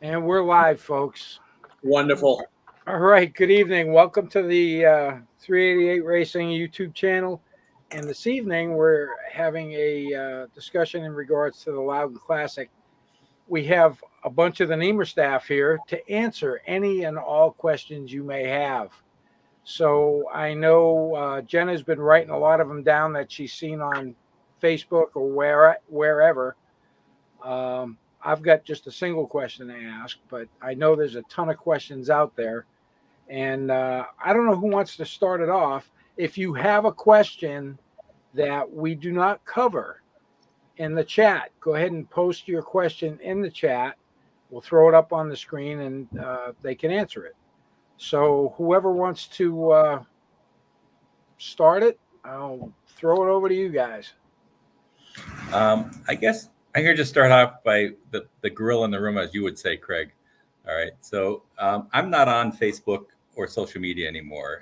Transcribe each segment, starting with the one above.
And we're live, folks. Wonderful. All right. Good evening. Welcome to the 388 Racing YouTube channel. And this evening, we're having a discussion in regards to the Loudon Classic. We have a bunch of the NEMRR staff here to answer any and all questions you may have. So I know Jenna's been writing a lot of them down that she's seen on Facebook or wherever. I've got just a single question to ask, but I know there's a ton of questions out there. And I don't know who wants to start it off. If you have a question that we do not cover in the chat, go ahead and post your question in the chat. We'll throw it up on the screen and they can answer it. So whoever wants to start it, I'll throw it over to you guys. I guess I'm here to start off by the gorilla in the room, as you would say, Craig. All right. So I'm not on Facebook or social media anymore.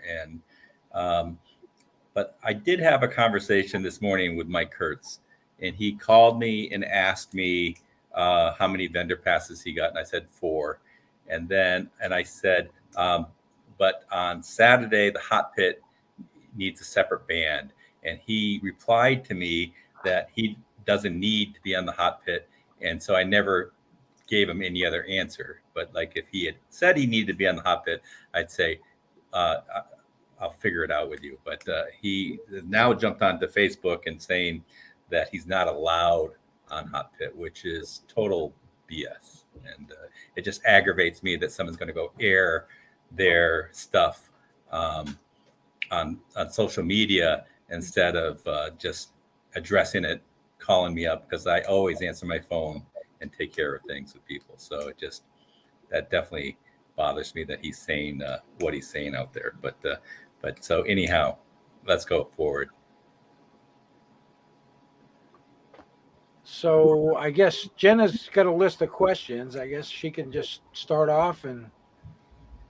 But I did have a conversation this morning with Mike Kurtz, and he called me and asked me how many vendor passes he got. And I said 4. And I said, but on Saturday, the hot pit needs a separate band. And he replied to me that he doesn't need to be on the hot pit. And so I never gave him any other answer. But like if he had said he needed to be on the hot pit, I'd say, I'll figure it out with you. But he now jumped onto Facebook and saying that he's not allowed on hot pit, which is total BS. And it just aggravates me that someone's going to go air their stuff on social media instead of just addressing it, calling me up, because I always answer my phone and take care of things with people. So that definitely bothers me that he's saying what he's saying out there. But so anyhow, let's go forward. So I guess Jenna's got a list of questions. I guess she can just start off and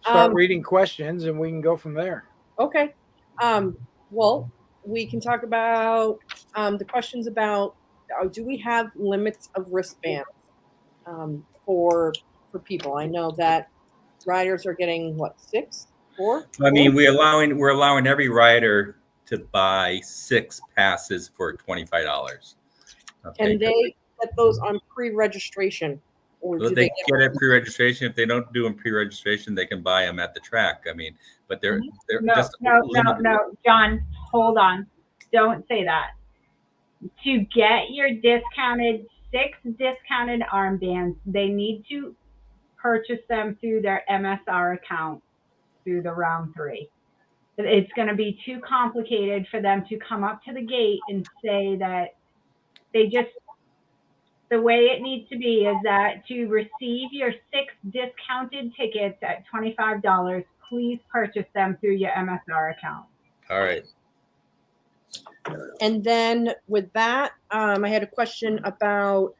start reading questions, and we can go from there. Okay. Well, we can talk about the questions about do we have limits of wristbands for people? I know that riders are getting 6, 4. I mean, we're allowing every rider to buy 6 passes for $25. Okay. And they get those on pre-registration, or do they get it pre-registration? If they don't do them pre-registration, they can buy them at the track. I mean, but they're just no, John, hold on, don't say that. To get your discounted 6 discounted armbands, they need to purchase them through their MSR account through the round 3. It's going to be too complicated for them to come up to the gate and say that the way it needs to be is that to receive your 6 discounted tickets at $25, please purchase them through your MSR account. All right. And then with that, I had a question about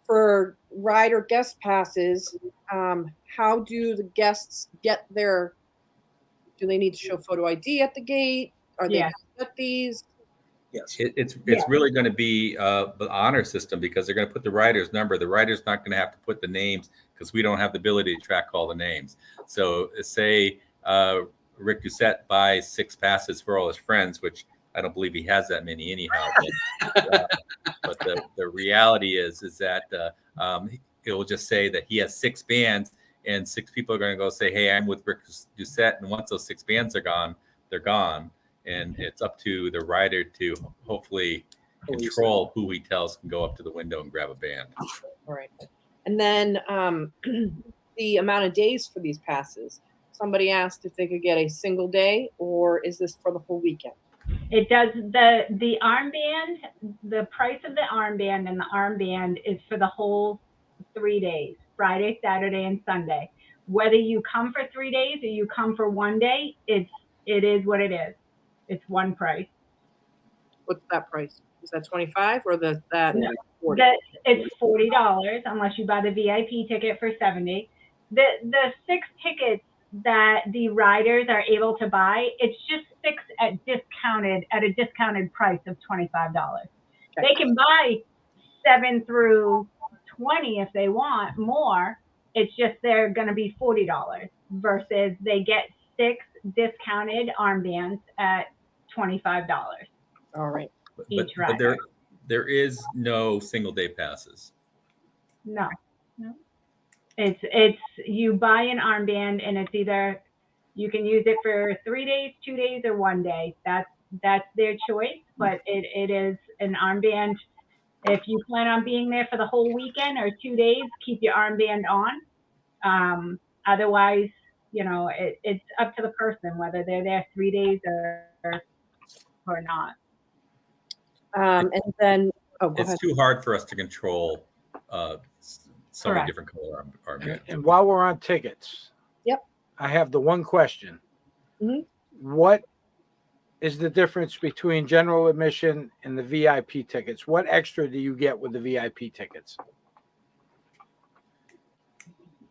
for rider guest passes. How do the guests get their? Do they need to show photo ID at the gate? Are they get these? Yes, it's really going to be the honor system, because they're going to put the rider's number. The rider's not going to have to put the names, because we don't have the ability to track all the names. So say Rick Doucette buys 6 passes for all his friends, which I don't believe he has that many anyhow. But the reality is that it will just say that he has 6 bands, and 6 people are going to go say, "Hey, I'm with Rick Doucette," and once those 6 bands are gone, they're gone. And it's up to the rider to hopefully control who he tells can go up to the window and grab a band. All right. And then the amount of days for these passes. Somebody asked if they could get a single day, or is this for the whole weekend? It does. The armband, the price of the armband and the armband is for the whole 3 days, Friday, Saturday, and Sunday. Whether you come for 3 days or you come for 1 day, it is what it is. It's one price. What's that price? Is that $25 or that? No, it's $40 unless you buy the VIP ticket for $70. The 6 tickets that the riders are able to buy, it's just 6 at a discounted price of $25. Okay. They can buy 7 through 20 if they want more, It's just they're going to be $40 versus they get 6 discounted armbands at $25 All right. each But rider. there is no single day passes. No. It's you buy an armband and it's either you can use it for 3 days, 2 days, or 1 day. That's their choice, but it is an armband. If you plan on being there for the whole weekend or 2 days, keep your armband on. Otherwise, it's up to the person whether they're there 3 days or not. And then, go It's ahead. too hard for us to control so many Correct. different color armbands. And while we're on tickets, Yep. I have the one question. Mhm. What is the difference between general admission and the VIP tickets? What extra do you get with the VIP tickets?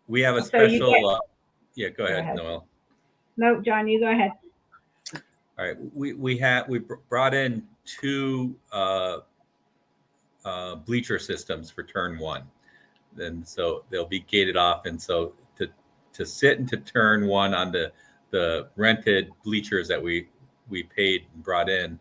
We have a So you special. Yeah, go Go ahead, ahead. Noel. No, John, you go ahead. All right, we brought in 2 bleacher systems for turn 1, and so they'll be gated off, and so to sit into turn 1 on the rented bleachers that we paid and brought in,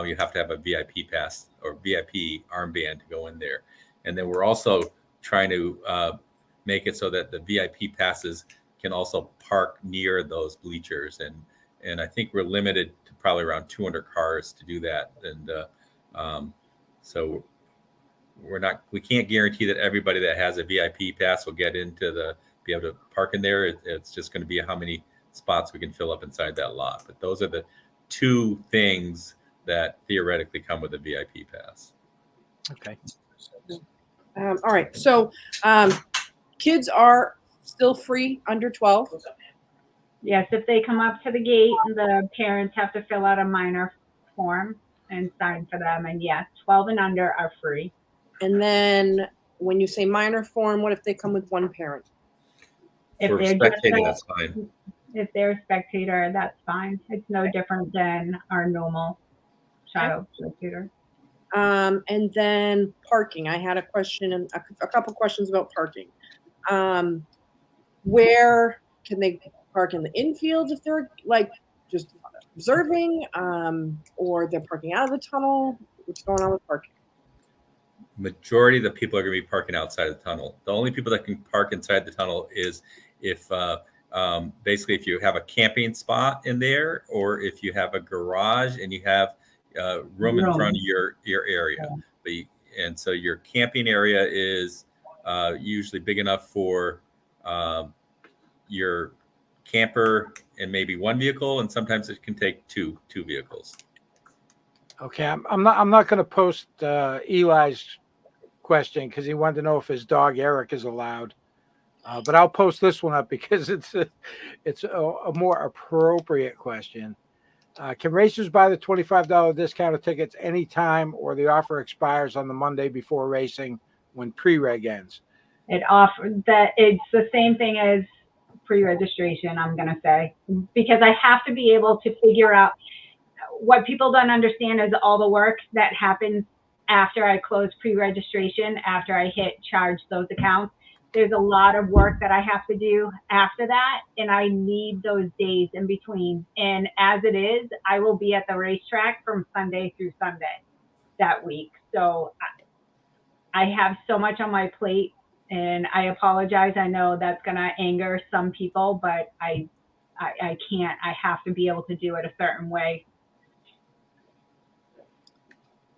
you have to have a VIP pass or VIP armband to go in there, and then we're also trying to make it so that the VIP passes can also park near those bleachers, and I think we're limited to probably around 200 cars to do that, and so we can't guarantee that everybody that has a VIP pass will get be able to park in there. It's just going to be how many spots we can fill up inside that lot. But those are the 2 things that theoretically come with a VIP pass. Okay. All right. So kids are still free under 12. Yes, if they come up to the gate, the parents have to fill out a minor form and sign for them. And yes, 12 and under are free. And then when you say minor form, what if they come with one parent? If For they're just spectator, that's fine. If they're a spectator, that's fine. It's no different than our normal child spectator. And then parking. I had a question and a couple questions about parking. Where can they park in the infield if they're like just observing, or they're parking out of the tunnel? What's going on with parking? Majority of the people are going to be parking outside the tunnel. The only people that can park inside the tunnel is if basically if you have a camping spot in there, or if you have a garage and you have room in front of your area. And so your camping area is usually big enough for your camper and maybe 1 vehicle, and sometimes it can take two vehicles. Okay, I'm not going to post Eli's question because he wanted to know if his dog Eric is allowed. But I'll post this one up because it's a more appropriate question. Can racers buy the $25 discounted tickets anytime, or the offer expires on the Monday before racing when pre-reg ends? It's the same thing as pre-registration, I'm going to say, because I have to be able to figure out what people don't understand is all the work that happens after I close pre-registration, after I hit charge those accounts. There's a lot of work that I have to do after that, and I need those days in between. And as it is, I will be at the racetrack from Sunday through Sunday that week. So I have so much on my plate, and I apologize. I know that's going to anger some people, but I can't. I have to be able to do it a certain way.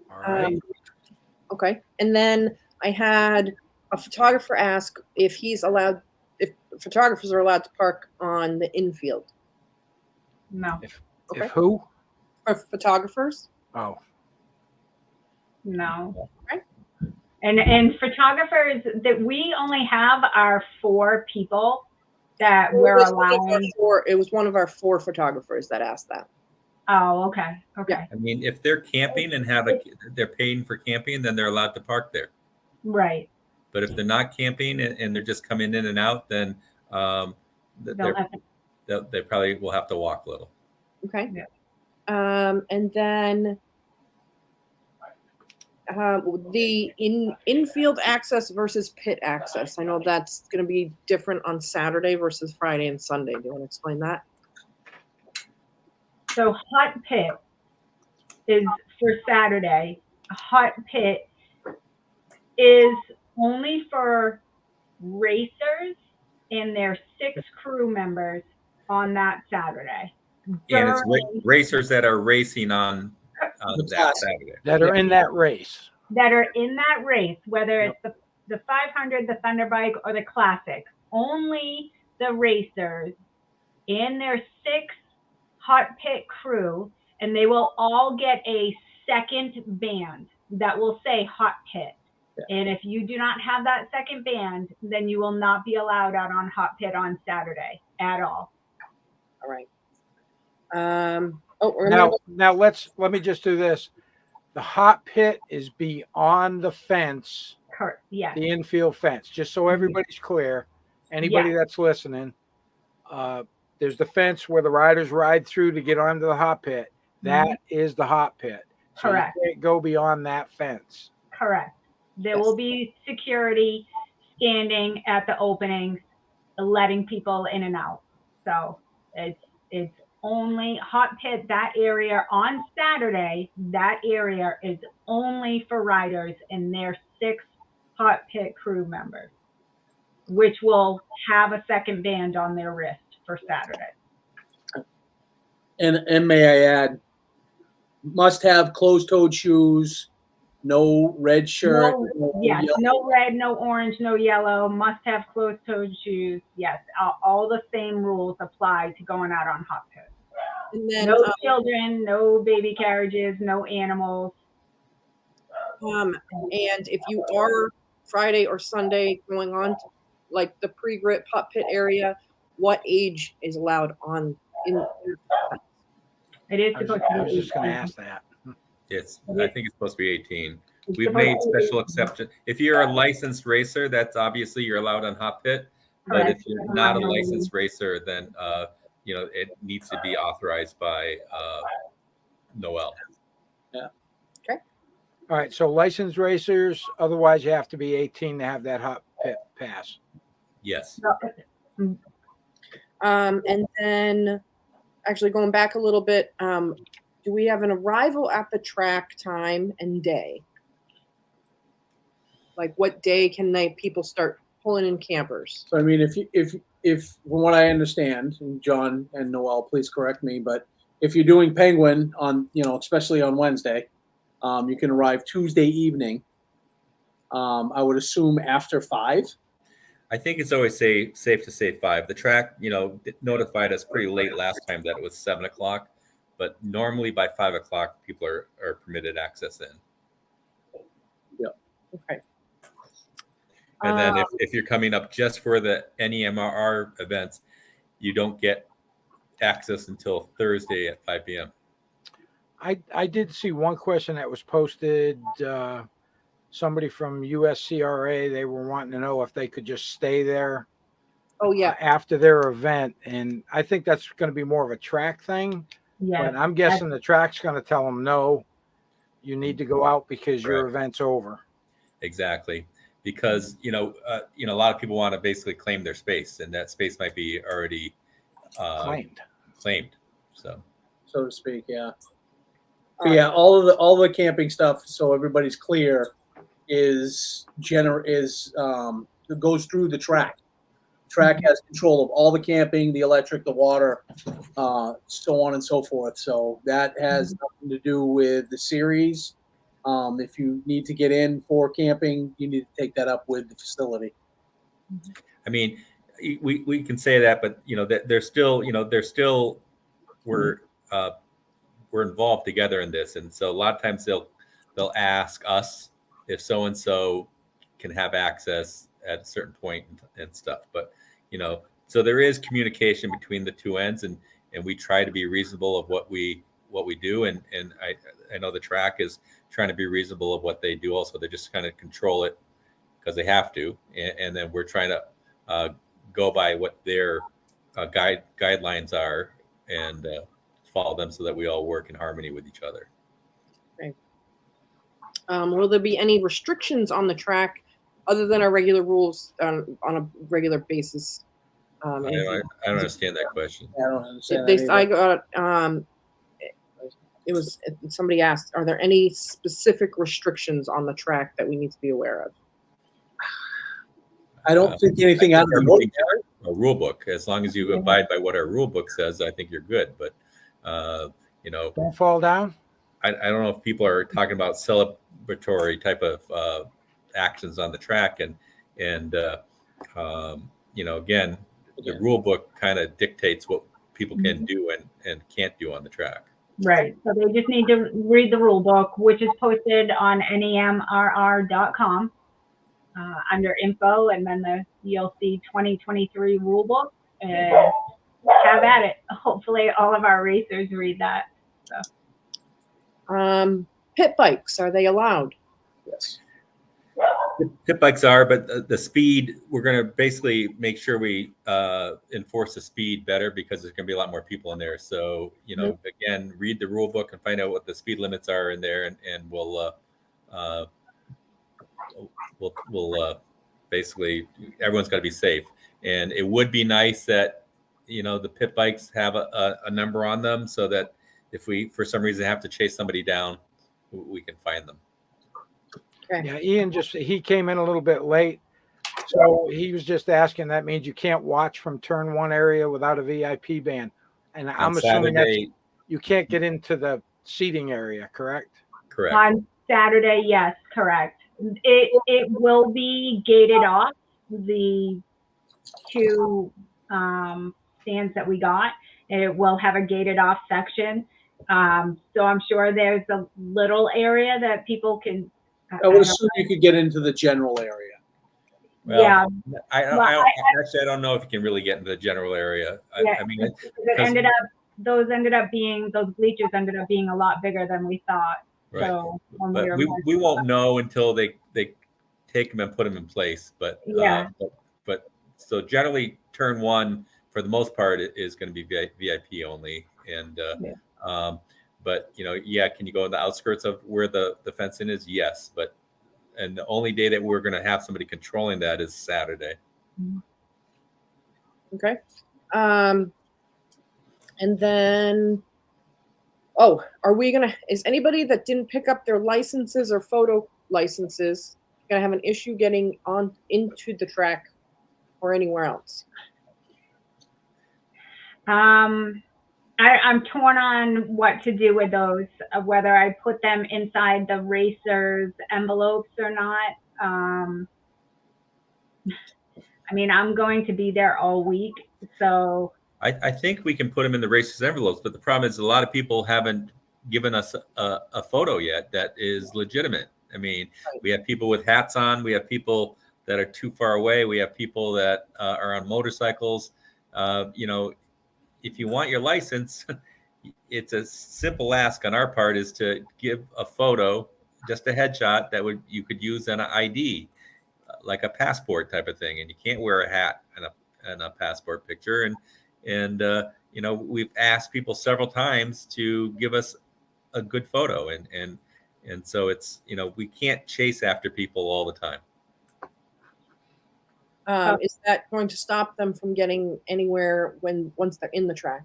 All right. Okay. And then I had a photographer ask if photographers are allowed to park on the infield. No. Okay. If who? For photographers? Oh, No. Okay. And photographers that we only have are 4 people that we're allowing. It was one of our 4 photographers that asked that. Oh, okay. Okay. Yeah. I mean, if they're camping and they're paying for camping, then they're allowed to park there. Right. But if they're not camping and they're just coming in and out, then they probably will have to walk a little. Okay. Yeah. And then the infield access versus pit access. I know that's going to be different on Saturday versus Friday and Sunday. Do you want to explain that? So hot pit is for Saturday. A hot pit is only for racers and their 6 crew members on that Saturday. And it's racers that are racing on that Saturday. That are in that race. That are in that race, whether it's the 500, the Thunder Bike, or the Classic. Only the racers and their 6 hot pit crew, and they will all get a second band that will say hot pit. Yeah. And if you do not have that second band, then you will not be allowed out on hot pit on Saturday at all. All right. Now let me just do this. The hot pit is beyond the fence. Yes. The infield fence, just so everybody's clear. Anybody that's listening, there's the fence where the riders ride through to get onto the hot pit. That is the hot pit. So Correct. You can't go beyond that fence. Correct. There will be security standing at the openings, letting people in and out. So it's only hot pit, that area on Saturday. That area is only for riders and their 6 hot pit crew members, which will have a second band on their wrist for Saturday. And may I add, must have closed-toed shoes, no red shirt. No red, no orange, no yellow. Must have closed-toed shoes. Yes, all the same rules apply to going out on hot pit. And then, no children, no baby carriages, no animals. And if you are Friday or Sunday going on to, like, the pre-grip hot pit area, what age is allowed on in? It is supposed to be. I was just going to ask that. I think it's supposed to be 18. We've made special exceptions. If you're a licensed racer, that's obviously you're allowed on hot pit. But if you're not a licensed racer, then it needs to be authorized by Noel. Yeah. Okay. All right. So licensed racers, otherwise you have to be 18 to have that hot pit pass. Yes. And then, actually going back a little bit, do we have an arrival at the track time and day? Like, what day can people start pulling in campers? So I mean, if from what I understand, and John and Noel, please correct me, but if you're doing Penguin on, especially on Wednesday, you can arrive Tuesday evening. I would assume after 5. I think it's always safe to say 5. The track, notified us pretty late last time that it was 7 o'clock, but normally by 5 o'clock, people are permitted access in. Yeah. Okay. And then if you're coming up just for the NEMRR events, you don't get access until Thursday at 5 p.m. I did see one question that was posted. Somebody from USCRA, they were wanting to know if they could just stay there. Oh, yeah. After their event. And I think that's going to be more of a track thing. Yeah. But I'm guessing the track's going to tell them, no, you need to go out because your event's over. Exactly. Because, a lot of people want to basically claim their space, and that space might be already claimed. So to speak. Yeah. But yeah. All the camping stuff. So everybody's clear. Is goes through the track. Track has control of all the camping, the electric, the water, so on and so forth. So that has nothing to do with the series. If you need to get in for camping, you need to take that up with the facility. I mean, we can say that, but they're still we're involved together in this, and so a lot of times they'll ask us if so and so can have access at a certain point and stuff. But so there is communication between the two ends, and we try to be reasonable of what we do, and I know the track is trying to be reasonable of what they do. Also, they just kind of control it because they have to, and then we're trying to go by what their guidelines are and follow them so that we all work in harmony with each other. Okay. Will there be any restrictions on the track other than our regular rules on a regular basis? I don't understand that question. I don't understand They, that I either. got it was somebody asked, are there any specific restrictions on the track that we need to be aware of? I don't think anything out of the everything's ordinary. in a rule book. As long as you abide by what our rule book says, I think you're good. But you know, Don't fall down. I don't know if people are talking about celebratory type of actions on the track, and you know, again, the rule book kind of dictates what people can do and can't do on the track. Right. So they just need to read the rule book, which is posted on NEMRR.com under info, and then you'll see 2023 rule book, and have at it. Hopefully all of our racers read that. So. Pit bikes, are they allowed? Yes. Pit bikes are, but the speed, we're going to basically make sure we enforce the speed better, because there's going to be a lot more people in there. So, you know, again, read the rule book and find out what the speed limits are in there, and we'll basically, everyone's got to be safe. And it would be nice that, you know, the pit bikes have a number on them, so that if we, for some reason, have to chase somebody down, we can find them. Okay. Yeah, Ian he came in a little bit late, so he was just asking. That means you can't watch from turn 1 area without a VIP ban, and I'm assuming that you can't get into the seating area, correct? Correct. On Saturday, yes, correct. It will be gated off, the 2 stands that we got. It will have a gated off section. So I'm sure there's a little area that people can. I would assume you could get into the general area. Well, yeah. Actually, I don't know if you can really get into the general area. I mean, those bleachers ended up being a lot bigger than we thought. Right. So but we won't know until they take them and put them in place. But yeah. But so generally, turn 1 for the most part is going to be VIP only, and but you know, yeah, can you go in the outskirts of where the fencing is? Yes, and the only day that we're going to have somebody controlling that is Saturday. Okay. And then, are we is anybody that didn't pick up their licenses or photo licenses gonna have an issue getting on into the track or anywhere else? I'm torn on what to do with those, whether I put them inside the racers' envelopes or not. I mean, I'm going to be there all week, so. I think we can put them in the racers' envelopes, but the problem is a lot of people haven't given us a photo yet that is legitimate. I mean, we have people with hats on, we have people that are too far away, we have people that are on motorcycles. You know, if you want your license, it's a simple ask on our part, is to give a photo, just a headshot that you could use on an ID, like a passport type of thing. And you can't wear a hat and a passport picture. And you know, we've asked people several times to give us a good photo, and so it's, you know, we can't chase after people all the time. Is that going to stop them from getting anywhere once they're in the track?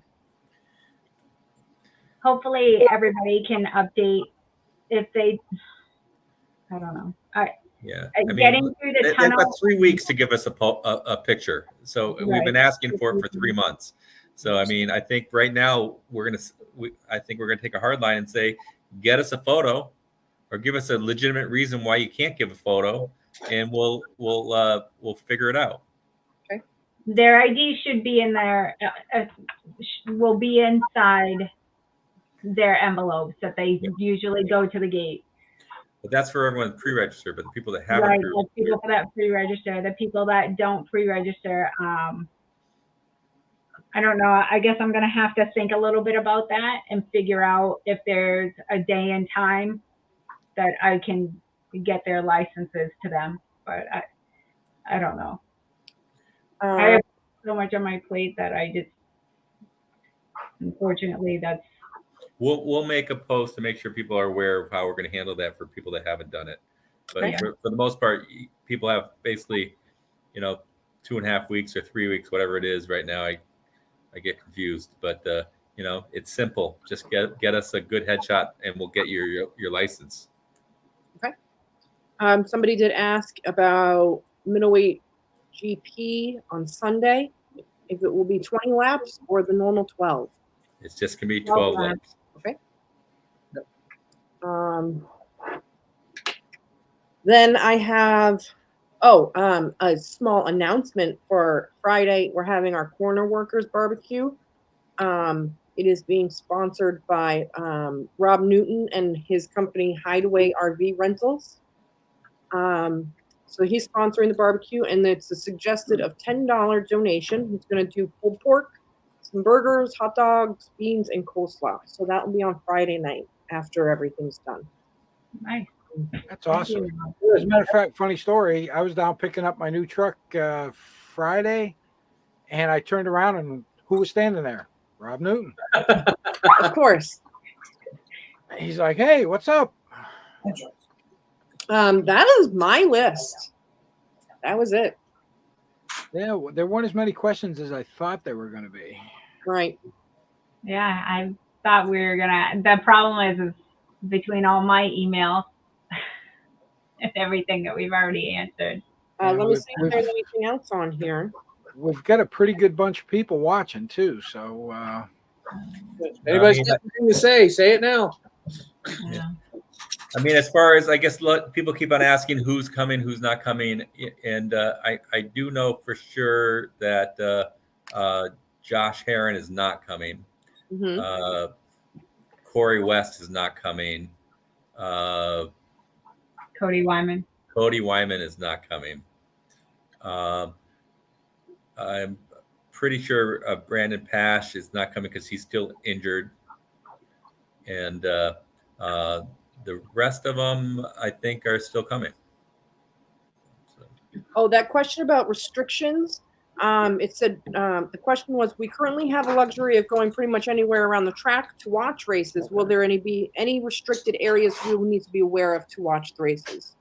Hopefully everybody can update if they, I don't know. Yeah, I mean, getting through the tunnel. They've got 3 weeks to give us a picture. So we've been asking for it for 3 months. So, I mean, I think right now I think we're gonna take a hard line and say, get us a photo, or give us a legitimate reason why you can't give a photo, and we'll figure it out. Okay. Their ID should be in there. Will be inside their envelopes that they usually go to the gate. But that's for everyone pre-registered. But the people that haven't, right, the people that pre-register, the people that don't pre-register, I don't know. I guess I'm gonna have to think a little bit about that and figure out if there's a day and time that I can get their licenses to them. But I don't know. I have so much on my plate that I just, unfortunately, that's We'll make a post to make sure people are aware of how we're going to handle that for people that haven't done it. But Okay. for the most part, people have basically, 2.5 weeks or 3 weeks, whatever it is right now. I get confused, but it's simple. Just get us a good headshot, and we'll get your license. Somebody did ask about middleweight GP on Sunday, if it will be 20 laps or the normal 12. It's just gonna be 12 laps. Okay. Then I have, a small announcement for Friday. We're having our corner workers barbecue. It is being sponsored by Rob Newton and his company Hideaway RV Rentals. So he's sponsoring the barbecue, and it's a suggested of $10 donation. He's going to do pulled pork, some burgers, hot dogs, beans, and coleslaw. So that will be on Friday night after everything's done. Nice. That's awesome. As a matter of fact, funny story. I was down picking up my new truck Friday, and I turned around, and who was standing there? Rob Newton. Of course. He's like, "Hey, what's up?" That is my list. That was it. Yeah, there weren't as many questions as I thought there were going to be. Right. Yeah, I thought we were gonna. The problem is between all my emails and everything that we've already answered. Let me see if there's anything else on here. We've got a pretty good bunch of people watching too. So, Anybody's got anything to say it now. Yeah. I mean, as far as, I guess, people keep on asking who's coming, who's not coming, and I do know for sure that Josh Heron is not coming. Mm-hmm. Corey West is not coming. Cody Wyman. Cody Wyman is not coming. I'm pretty sure Brandon Pash is not coming because he's still injured. And the rest of them, I think, are still coming. Oh, that question about restrictions. It said the question was: we currently have a luxury of going pretty much anywhere around the track to watch races. Will there be any restricted areas we will need to be aware of to watch the races?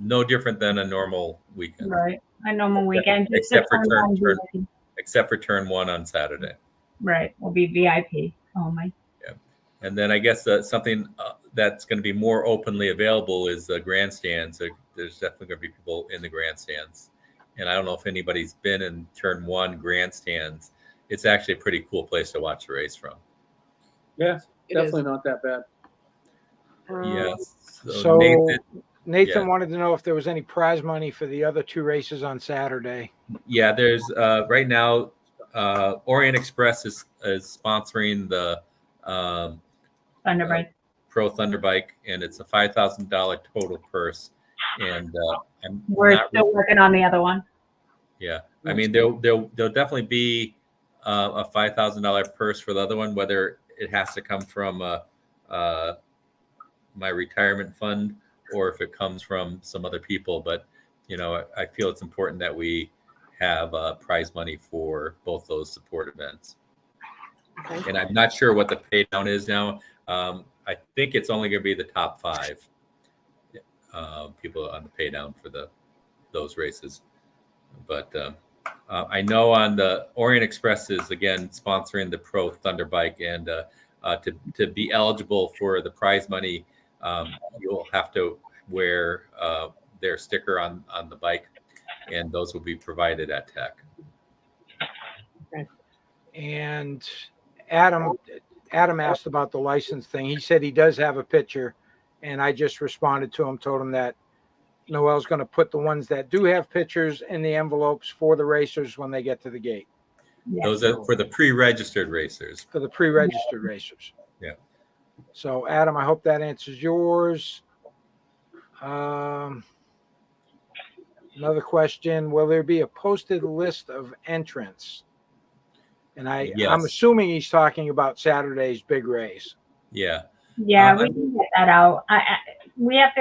No different than a normal weekend. Right. A normal weekend. Except for turn one on Saturday. Right. Will be VIP only. Yeah. And then I guess something that's going to be more openly available is the grandstands. There's definitely going to be people in the grandstands. And I don't know if anybody's been in turn one grandstands. It's actually a pretty cool place to watch the race from. Yeah, definitely not that bad. Yes. So Nathan yeah. wanted to know if there was any prize money for the other two races on Saturday. Yeah, there's right now Orient Express is sponsoring the Thunderbike. Pro Thunderbike, and it's a $5,000 total purse. And we're still working on the other one. Yeah, I mean there'll definitely be a $5,000 purse for the other one, whether it has to come from my retirement fund or if it comes from some other people. But I feel it's important that we have prize money for both those support events. Okay. And I'm not sure what the pay down is now. I think it's only going to be the top 5 people on the pay down for those races. But I know on the Orient Express is again sponsoring the Pro Thunderbike, and to be eligible for the prize money, you'll have to wear their sticker on the bike, and those will be provided at Tech. Okay. And Adam asked about the license thing. He said he does have a picture, and I just responded to him, told him that Noel's going to put the ones that do have pictures in the envelopes for the racers when they get to the gate. Yeah. Those are for the pre-registered racers. For the pre-registered racers. Yeah. So, Adam, I hope that answers yours. Another question: will there be a posted list of entrants? And yes. I'm assuming he's talking about Saturday's big race. Yeah. Yeah, we can get that out. We have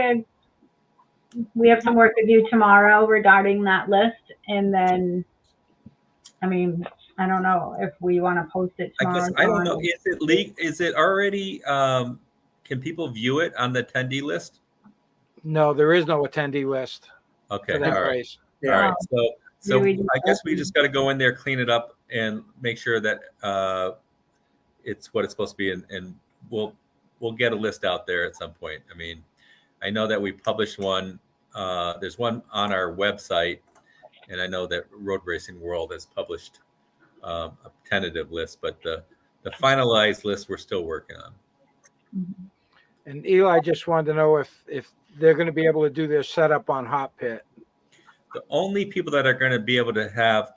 some work to do tomorrow regarding that list, and then, I mean, I don't know if we want to post it I tomorrow. guess I don't know. Dawn. Is it legal? Is it already? Can people view it on the attendee list? No, there is no attendee list Okay, for that all right, race. all right. So Do we just I guess we open- just got to go in there, clean it up, and make sure that it's what it's supposed to be, and we'll get a list out there at some point. I mean, I know that we published one. There's one on our website, and I know that Road Racing World has published a tentative list, but the finalized list we're still working on. And Eli just wanted to know if they're going to be able to do their setup on Hot Pit. The only people that are going to be able to have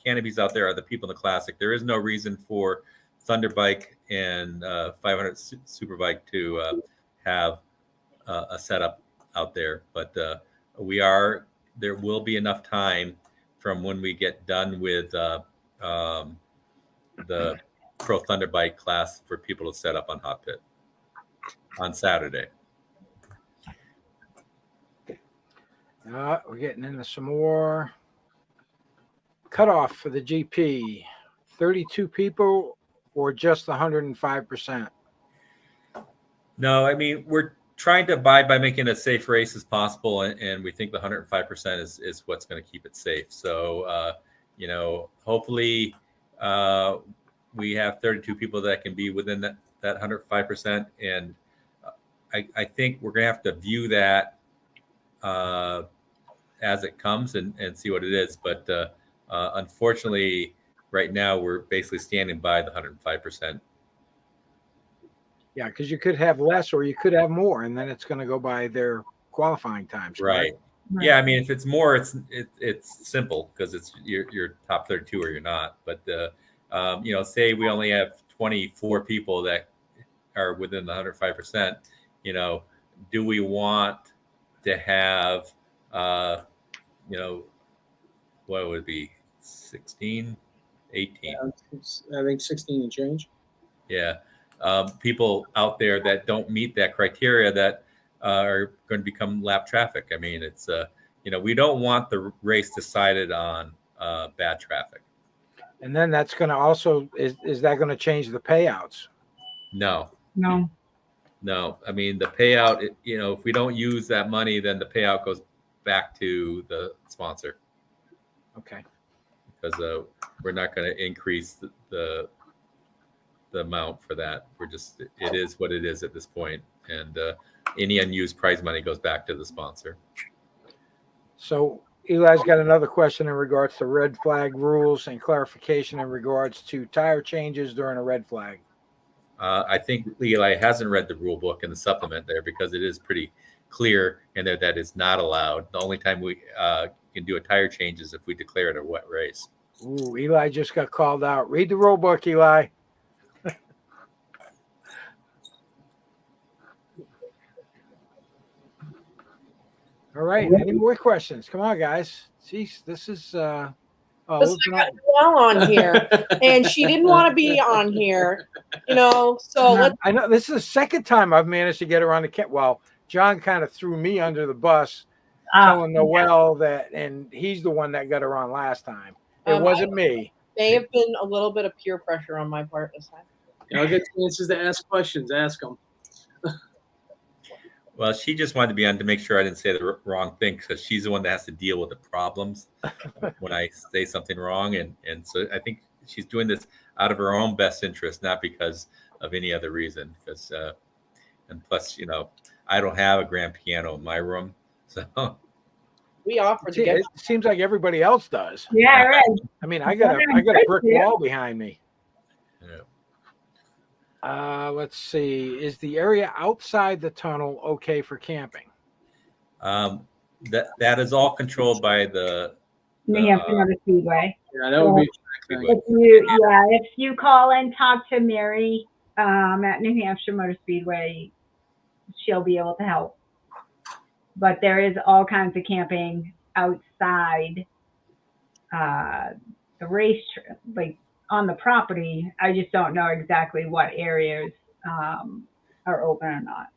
canopies out there are the people in the Classic. There is no reason for Thunderbike and 500 Superbike to have a setup out there, but there will be enough time from when we get done with the Pro Thunderbike class for people to set up on Hot Pit on Saturday. We're getting into some more. Cutoff for the GP, 32 people or just 105%? No, I mean, we're trying to abide by making it a safe race as possible, and we think the 105% is what's going to keep it safe. So, hopefully we have 32 people that can be within that 105%. And I think we're going to have to view that as it comes and see what it is. But unfortunately, right now, we're basically standing by the 105%. Yeah, because you could have less or you could have more, and then it's going to go by their qualifying times. Right. Right. Yeah, I mean, if it's more, it's simple because it's your top 32 or you're not. But say we only have 24 people that are within the 105%. Do we want to have what would it be 16, 18? I think 16 and change. Yeah. People out there that don't meet that criteria that are going to become lap traffic. I mean, it's we don't want the race decided on bad traffic. And then that's going to also is that going to change the payouts? No. I mean, the payout, if we don't use that money, then the payout goes back to the sponsor. Okay. Because we're not going to increase the amount for that. It is what it is at this point, and any unused prize money goes back to the sponsor. So Eli's got another question in regards to red flag rules and clarification in regards to tire changes during a red flag. I think Eli hasn't read the rule book and the supplement there because it is pretty clear in there that is not allowed. The only time we can do a tire change is if we declare it a wet race. Ooh, Eli just got called out. Read the rule book, Eli. All right. Any more questions? Come on, guys. Jeez, this is This got Noelle on here, and she didn't want to be on here, So let's. I know this is the second time I've managed to get her on the camp. Well, John kind of threw me under the bus, telling Noelle that, and he's the one that got her on last time. It wasn't me. May have been a little bit of peer pressure on my part this time. I'll get chances to ask questions. Ask them. Well, she just wanted to be on to make sure I didn't say the wrong thing because she's the one that has to deal with the problems when I say something wrong. And so I think she's doing this out of her own best interest, not because of any other reason. Because and plus, I don't have a grand piano in my room. So we offered to get it seems like everybody else does. Yeah, right. I mean, I got a brick wall behind me. Yeah. Let's see. Is the area outside the tunnel okay for camping? That is all controlled by the New Hampshire Motor Speedway. Yeah, that would be. If you call and talk to Mary at New Hampshire Motor Speedway, she'll be able to help. But there is all kinds of camping outside the race, like on the property. I just don't know exactly what areas are open or not.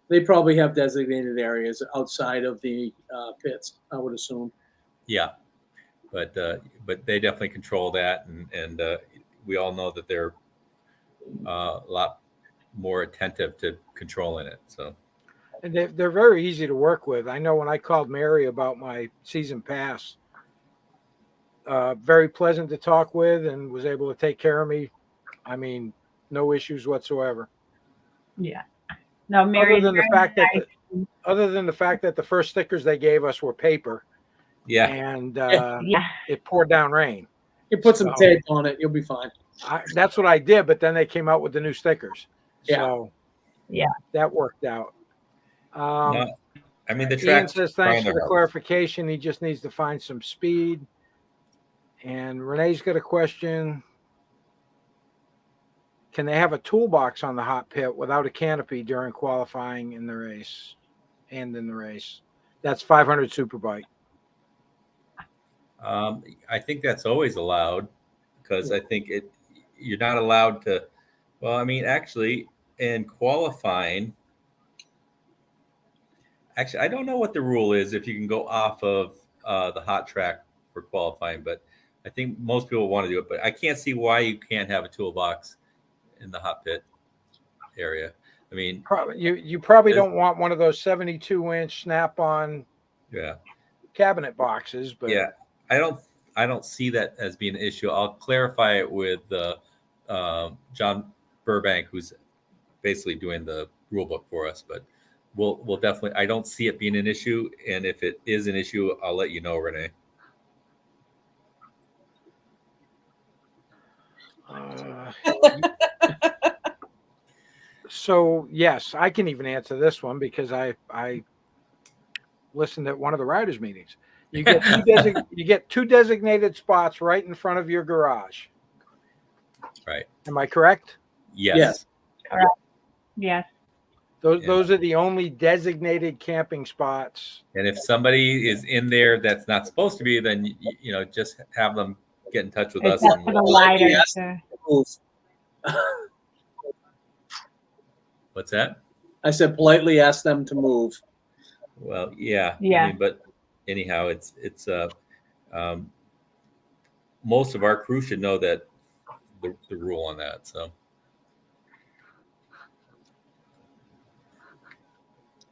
They probably have designated areas outside of the pits, I would assume. Yeah. but they definitely control that, and we all know that they're a lot more attentive to controlling it. So, And they're very easy to work with. I know when I called Mary about my season pass, very pleasant to talk with, and was able to take care of me. I mean, no issues whatsoever. Yeah. No, Other Mary's than the very fact that nice. other than the fact that the first stickers they gave us were paper, yeah, and Yeah. it poured down rain. You put some So- tape on it, you'll be fine. That's what I did, but then they came out with the new stickers, Yeah. so Yeah. that worked out. no, I mean the Ian tracks says thanks for the clarification. He just needs to find some speed. And Renee's got a question. Can they have a toolbox on the hot pit without a canopy during qualifying in the race and in the race? That's 500 Superbike. I think that's always allowed, because I think you're not allowed to. Well, I mean, actually, in qualifying, actually, I don't know what the rule is if you can go off of the hot track for qualifying, but I think most people want to do it. But I can't see why you can't have a toolbox in the hot pit area. I mean, You probably don't want one of those 72-inch snap-on yeah, cabinet boxes, but yeah, I don't see that as being an issue. I'll clarify it with John Burbank, who's basically doing the rule book for us, but we'll definitely. I don't see it being an issue, and if it is an issue, I'll let you know, Renee. So yes, I can even answer this one because I listened at one of the riders' meetings. You get two designated spots right in front of your garage. Right. Am I correct? Yes. Correct. Yes. Those are the only designated camping spots. And if somebody is in there that's not supposed to be, then just have them get in touch with It's us. up And to the rider. Yes. Move. what's that? I said politely ask them to move. Well, yeah. Yeah. I mean, but anyhow, it's most of our crew should know that the rule on that. So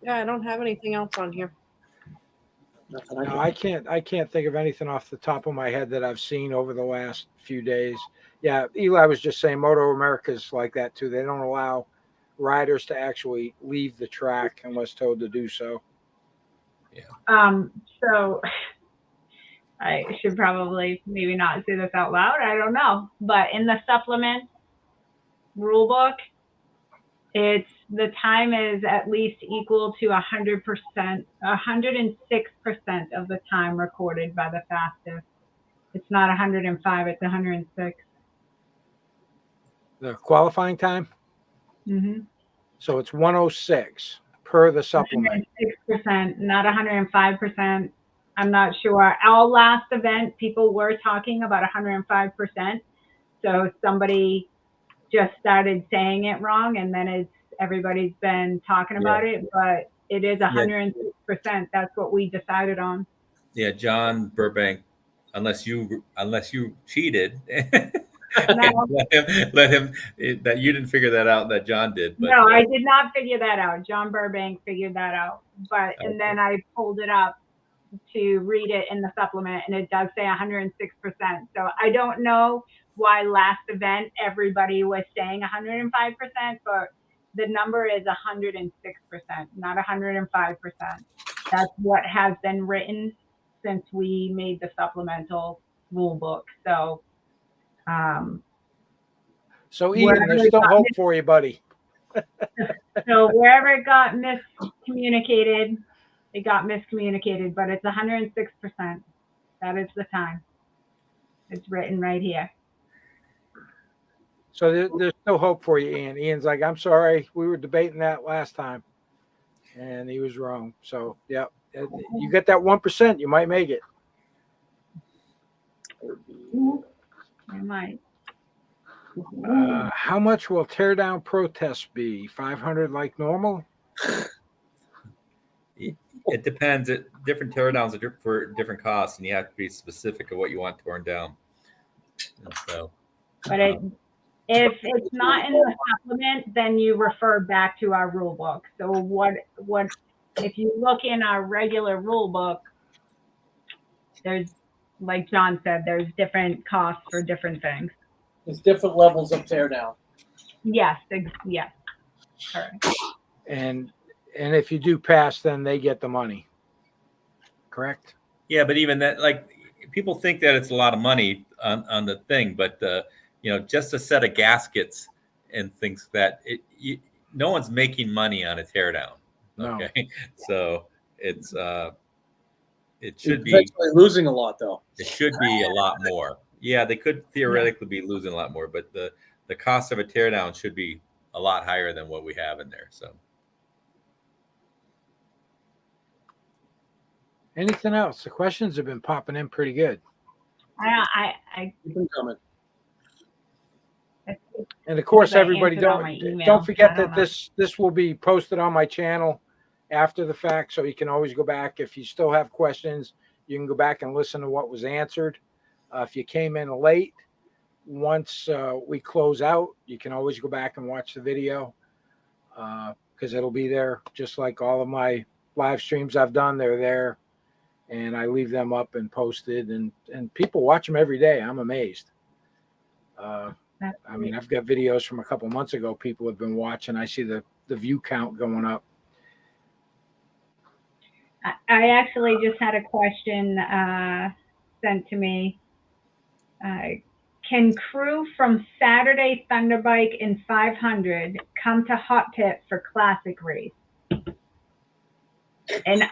Yeah, I don't have anything else on here. Nothing I No, can- I can't think of anything off the top of my head that I've seen over the last few days. Yeah, Eli was just saying Moto America's like that too. They don't allow riders to actually leave the track unless told to do so. So I should probably maybe not say this out loud. I don't know. But in the supplement rule book, it's the time is at least equal to 100%, 106% of the time recorded by the fastest. It's not 105, it's 106. The qualifying time, Mm-hmm. so it's 106 per the supplement. 106%, not 105%. I'm not sure. Our last event, people were talking about 105%. So somebody just started saying it wrong, and then everybody's been talking about it, but it is 106%. That's what we decided on. yeah, John Burbank, unless you cheated. No. let him that you didn't figure that out, that John did. But, No, I did not figure that out. John Burbank figured that out. But and then I pulled it up to read it in the supplement, and it does say 106%. So I don't know why last event everybody was saying 105%, but the number is 106%, not 105%. That's what has been written since we made the supplemental rule book. So So Ian, there's still hope for you, buddy. So wherever it got miscommunicated, it got miscommunicated, but it's 106%. That is the time. It's written right here. So there's still hope for you, Ian. Ian's like, I'm sorry, we were debating that last time, and he was wrong. So yeah, you get that 1%, you might make it. You might. How much will teardown protests be? 500 like normal? It depends. Different teardowns are for different costs, and you have to be specific of what you want torn down. And so, But if it's not in the supplement, then you refer back to our rule book. So what if you look in our regular rule book, there's, like John said, there's different costs for different things. There's different levels of teardown. Yes, yes, correct. And if you do pass, then they get the money. Correct? yeah, but even that, like, people think that it's a lot of money on the thing, but just a set of gaskets and things no one's making money on a teardown. No. Okay, so it should be Eventually losing a lot, though. It should be a lot more. Yeah, they could theoretically be losing a lot more, but the cost of a teardown should be a lot higher than what we have in there. So, Anything else? The questions have been popping in pretty good. I Keep them coming. And of course, I everybody answered all my emails. don't forget I don't that know. this will be posted on my channel after the fact, so you can always go back. If you still have questions, you can go back and listen to what was answered. If you came in late, once we close out, you can always go back and watch the video because it'll be there, just like all of my live streams I've done. They're there, and I leave them up and posted, and people watch them every day. I'm amazed. I mean, I've got videos from a couple months ago. People have been watching. I see the view count going up. I actually just had a question sent to me. Can crew from Saturday Thunderbike in 500 come to Hot Pit for Classic Race? And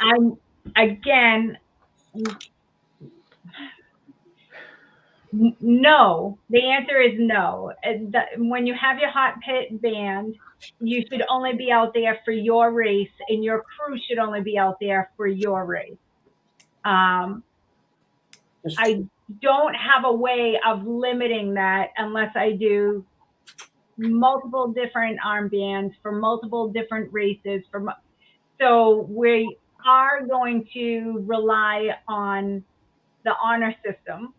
no. The answer is no. When you have your Hot Pit band, you should only be out there for your race, and your crew should only be out there for your race. I don't have a way of limiting that unless I do multiple different armbands for multiple different races. So we are going to rely on the honor system,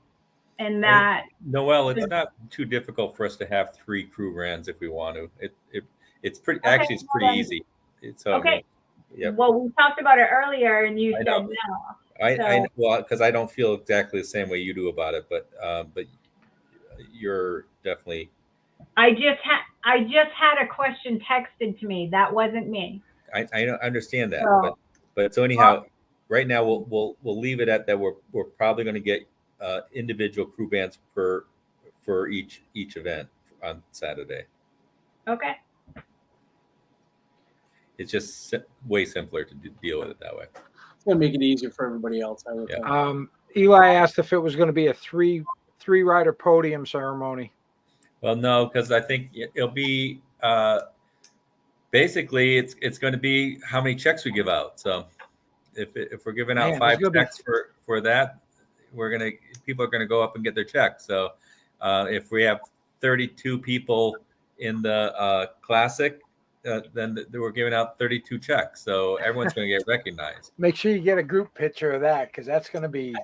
and that Noel, it's not too difficult for us to have 3 crew brands if we want to. It's pretty. Okay, Actually, it's pretty easy. Okay. Yep. Well, we talked about it earlier, and you I said know. no. I well, because I don't feel exactly the same way you do about it, but you're definitely. I just had a question texted to me. That wasn't me. I understand that, So, but so anyhow, right now we'll leave it at that. We're probably going to get individual crew bands for each event on Saturday. Okay. It's just way simpler to deal with it that way. It's going to make it easier for everybody else, I would think. Eli asked if it was going to be a three rider podium ceremony. Well, no, because I think it'll be basically it's going to be how many checks we give out. So if we're giving out 5 checks for that, people are gonna go up and get their check. So if we have 32 people in the classic, then we're giving out 32 checks. So everyone's going to get recognized. Make sure you get a group picture of that, because that's going to be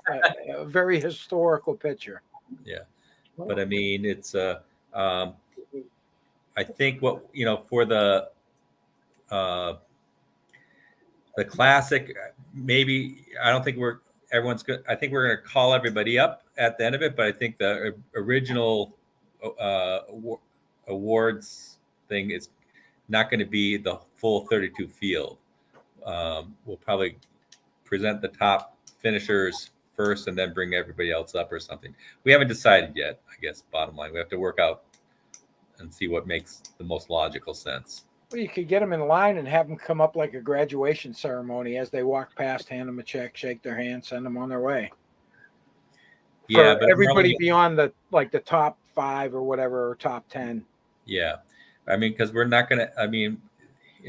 a very historical picture. Yeah, but I mean, it's I think for the classic, maybe I don't think everyone's good. I think we're going to call everybody up at the end of it, but I think the original awards thing is not going to be the full 32 field. We'll probably present the top finishers first and then bring everybody else up or something. We haven't decided yet, I guess, bottom line. We have to work out and see what makes the most logical sense. Well, you could get them in line and have them come up like a graduation ceremony as they walk past, hand them a check, shake their hand, send them on their way. Yeah, for but everybody beyond the top 5 or whatever, or top 10. Yeah, I mean, because we're not gonna. I mean,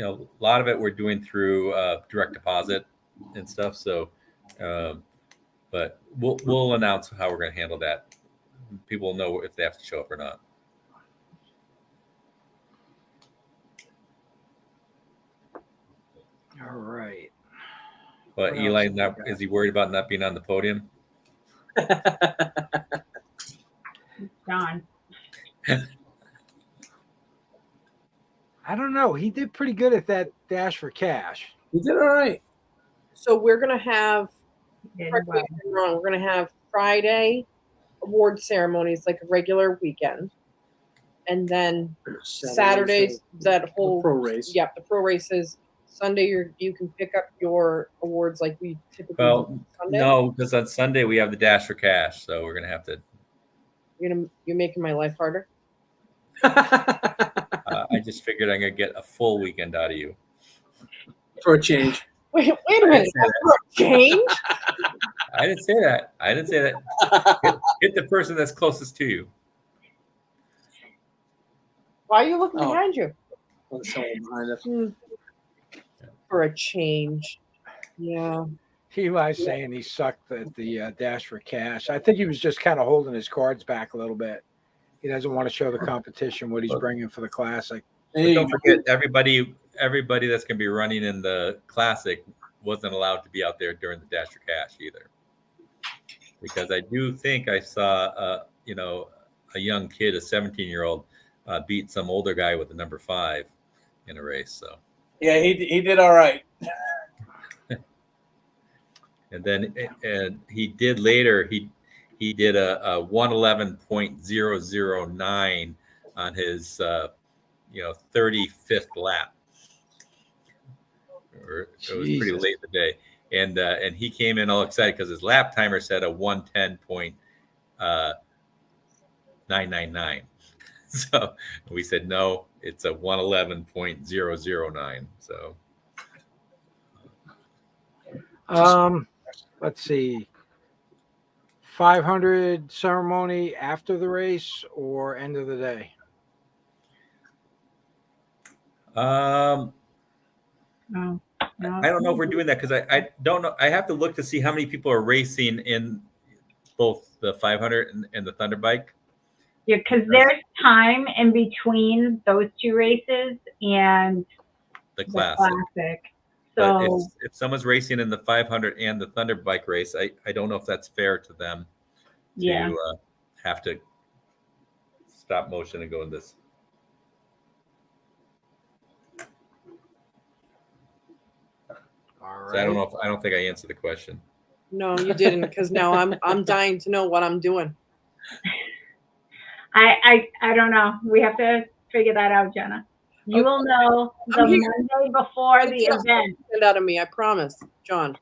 a lot of it we're doing through direct deposit and stuff. So, but we'll announce how we're going to handle that. People will know if they have to show up or not. All right. But What Eli, else have we got? is he worried about not being on the podium? John. I don't know. He did pretty good at that dash for cash. You did all right. So we're gonna have, Did correct me well. if I'm wrong, we're gonna have Friday award ceremonies like a regular weekend. And then Saturdays, that whole pro race. Yep, the pro races. Sunday you can pick up your awards like we typically do Well, on Sunday. no, because on Sunday we have the dash for cash, so we're gonna have to. You're making my life harder. I just figured I'm gonna get a full weekend out of you. For a change. Wait a minute. For a change? I didn't say that. I didn't say that. Hit the person that's closest to you. Why are you looking Oh. behind you? There's someone behind us. For a change. Yeah. Eli's saying he sucked at the dash for cash. I think he was just kind of holding his cards back a little bit. He doesn't want to show the competition what he's bringing for the classic. But don't forget, everybody that's going to be running in the classic wasn't allowed to be out there during the dash for cash either. Because I do think I saw, a young kid, a 17-year-old, beat some older guy with the number 5 in a race. So. Yeah, he did all right. And then he did later. He did a 111.009 on his 35th lap. It was pretty Jesus. late in the day, and he came in all excited because his lap timer said a 110.999. So we said no, it's a 111.009. So Let's see. 500 ceremony after the race or end of the day? No. I don't know if we're doing that because I don't know. I have to look to see how many people are racing in both the 500 and the Thunder Bike. Yeah, because there's time in between those two races and The the classic. So But if someone's racing in the 500 and the Thunder Bike race, I don't know if that's fair to them yeah. to have to stop motion and go in this. All right. So I don't think I answered the question. No, you didn't, because now I'm dying to know what I'm doing. I don't know. We have to figure that out, Jenna. You will know the I'm here. Monday before the event. Get out of me, I promise, John.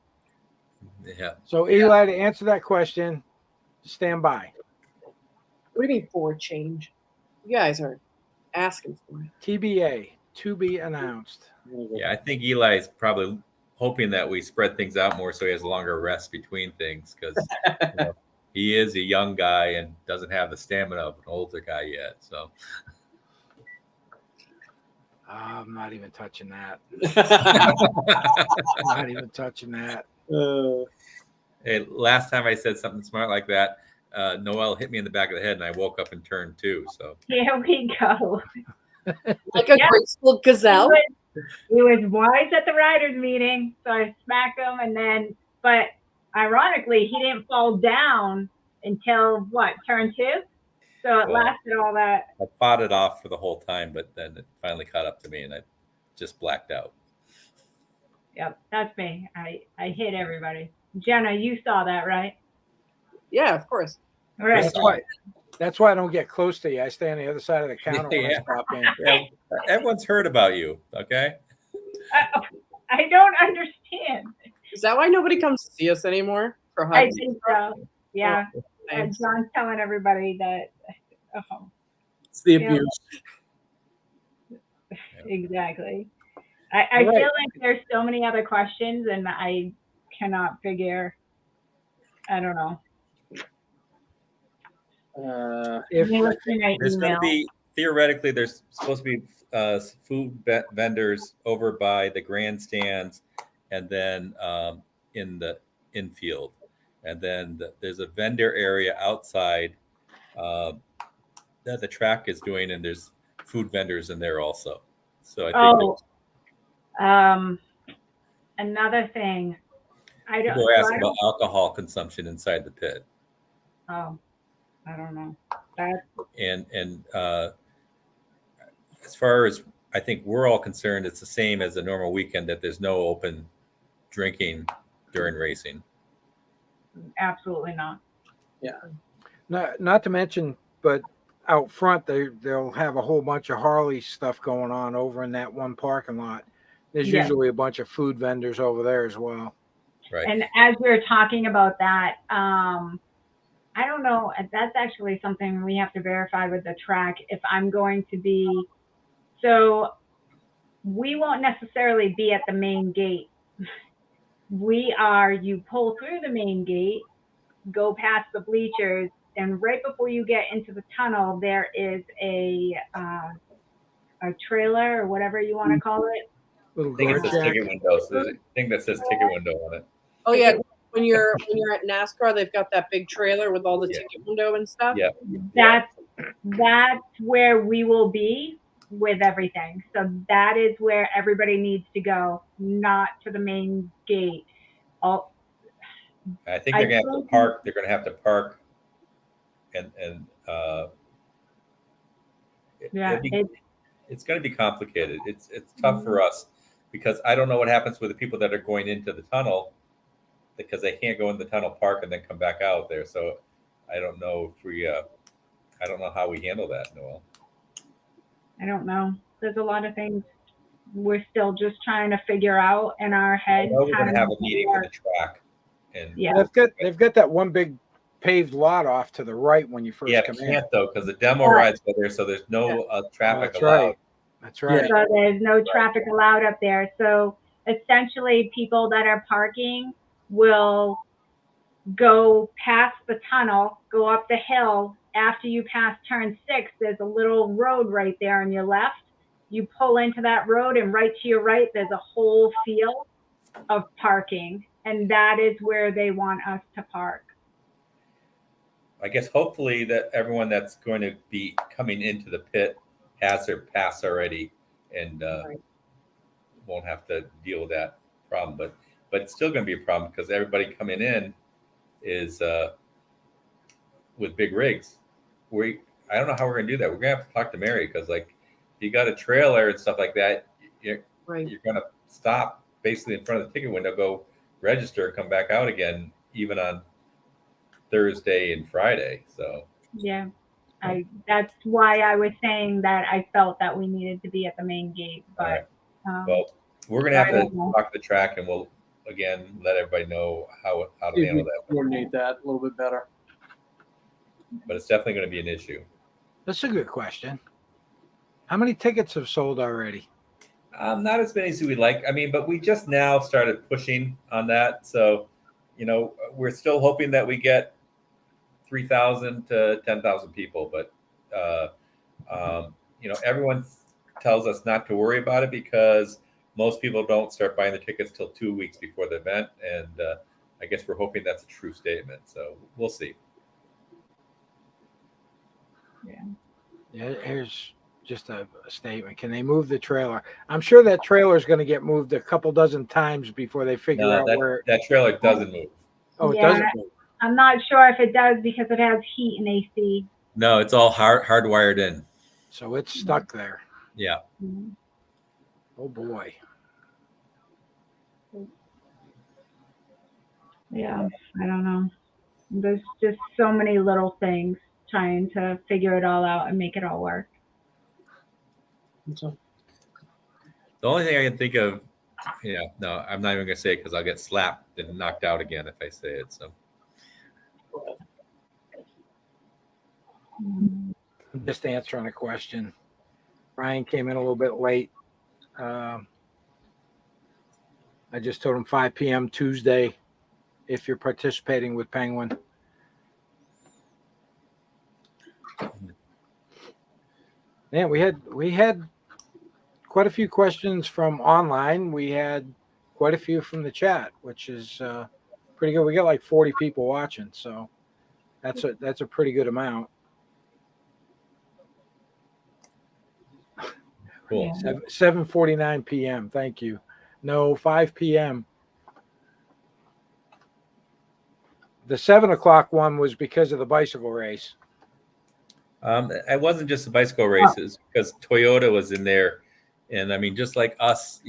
Yeah. So Eli, to answer that question, stand by. What do you mean for a change? You guys are asking for it. TBA, to be announced. Yeah, I think Eli's probably hoping that we spread things out more so he has longer rest between things because he is a young guy and doesn't have the stamina of an older guy yet. So I'm not even touching that. Not even touching that. hey, last time I said something smart like that, Noel hit me in the back of the head and I woke up in turn 2. So Here we go. Like a Yeah. graceful gazelle. He was wise at the riders meeting, so I smacked him, but ironically, he didn't fall down until turn 2? So it lasted all that. I fought it off for the whole time, but then it finally caught up to me and I just blacked out. Yep, that's me. I hit everybody. Jenna, you saw that, right? Yeah, of course. All right. That's why I don't get close to you. I stay on the other side of the counter when Yeah. I stop in. Yeah, everyone's heard about you, okay? I don't understand. Is that why nobody comes to see us anymore? For I hugs? think so. Yeah. Thanks. John's telling everybody that. Oh, It's the Yeah. abuse. exactly. I All right. feel like there's so many other questions, and I cannot figure. I don't know. If Let me look through my There's going email. to be, theoretically, there's supposed to be food vendors over by the grandstands and then in the infield. And then there's a vendor area outside that the track is doing, and there's food vendors in there also. So I think Another thing. I don't. People are So asking I about don't. alcohol consumption inside the pit, Oh, I don't know. That and as far as I think we're all concerned, it's the same as a normal weekend, that there's no open drinking during racing. absolutely not. Not to mention, but out front they'll have a whole bunch of Harley stuff going on over in that one parking lot. There's Yes. usually a bunch of food vendors over there as well. Right. And as we were talking about that, I don't know. That's actually something we have to verify with the track if I'm going to be. So we won't necessarily be at the main gate. You pull through the main gate, go past the bleachers, and right before you get into the tunnel, there is a trailer or whatever you want to call it. Little I think it guard says shack. ticket window. So there's a thing that says ticket window on it. Oh yeah, when you're at NASCAR, they've got that big trailer with all the Yeah. ticket window and stuff. Yeah. That's where we will be with everything. So that is where everybody needs to go, not to the main gate. All I think they're gonna have to park. They're gonna have to park, and yeah, it's going to be complicated. It's tough for us because I don't know what happens with the people that are going into the tunnel, because they can't go in the tunnel, park, and then come back out there. So I don't know if we, I don't know how we handle that, Noel. I don't know. There's a lot of things we're still just trying to figure out in our head. I know we're going to have a meeting with the track, and Yeah. They've got that one big paved lot off to the right when you first come in. can't though, because the demo rides go there, so there's no traffic That's allowed. right. That's right. So there's no traffic allowed up there. So essentially people that are parking will go past the tunnel, go up the hill. After you pass turn 6, there's a little road right there on your left. You pull into that road, and right to your right, there's a whole field of parking. And that is where they want us to park. I guess hopefully that everyone that's going to be coming into the pit has their pass already, and won't have to deal with that problem. But it's still going to be a problem because everybody coming in is with big rigs. I don't know how we're going to do that. We're going to have to talk to Mary, because like if you got a trailer and stuff like that, you're going to stop basically in front of the ticket window, go register, come back out again, even on Thursday and Friday. So yeah, that's why I was saying that I felt that we needed to be at the main gate. But well, we're gonna have to talk to the track, and we'll again let everybody know how to handle that. Coordinate that a little bit better. But it's definitely going to be an issue. That's a good question. How many tickets have sold already? Not as many as we'd like. I mean, but we just now started pushing on that, so we're still hoping that we get 3,000 to 10,000 people. But everyone tells us not to worry about it, because most people don't start buying the tickets till 2 weeks before the event, and I guess we're hoping that's a true statement. So we'll see. Yeah, here's just a statement. Can they move the trailer? I'm sure that trailer is going to get moved a couple dozen times before they figure out where. That trailer doesn't move. Oh, it doesn't move. I'm not sure if it does, because it has heat and AC. No, it's all hardwired in. So it's stuck there. Yeah. Mm-hmm. Oh boy. Yeah, I don't know. There's just so many little things trying to figure it all out and make it all work. The only thing I can think of, no, I'm not even going to say it, because I'll get slapped and knocked out again if I say it. So Just answering a question. Ryan came in a little bit late. I just told him 5 p.m. Tuesday if you're participating with Penguin. Yeah, we had quite a few questions from online. We had quite a few from the chat, which is pretty good. We got like 40 people watching, so that's a pretty good amount. cool. 7:49 p.m. Thank you. No, 5 p.m. The 7 o'clock one was because of the bicycle race. It wasn't just the bicycle races because Toyota was in there, and I mean, just like us,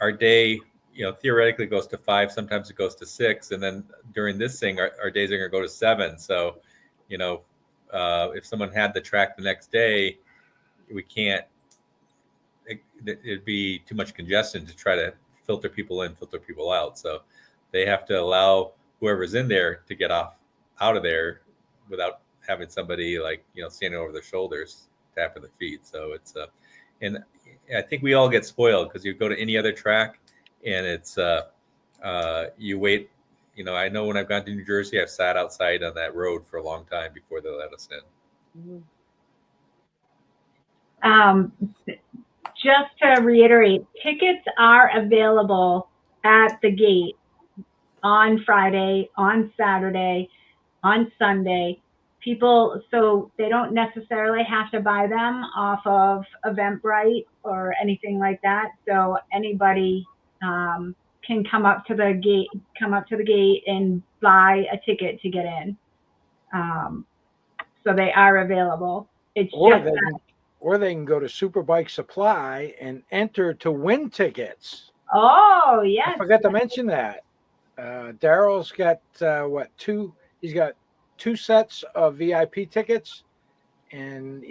our day, theoretically goes to 5. Sometimes it goes to 6, and then during this thing, our days are going to go to 7. So, if someone had the track the next day, we can't. It'd be too much congestion to try to filter people in, filter people out. So they have to allow whoever's in there to get out of there without having somebody standing over their shoulders tapping their feet. So it's and I think we all get spoiled because you go to any other track and it's you wait. I know when I've gone to New Jersey, I've sat outside on that road for a long time before they let us in. Just to reiterate, tickets are available at the gate on Friday, on Saturday, on Sunday. People, so they don't necessarily have to buy them off of Eventbrite or anything like that. So anybody can come up to the gate and buy a ticket to get in. So they are available. It's or they can go to Superbike Supply and enter to win tickets. Oh, yes. I forgot to mention that. Daryl's got two? He's got 2 sets of VIP tickets, and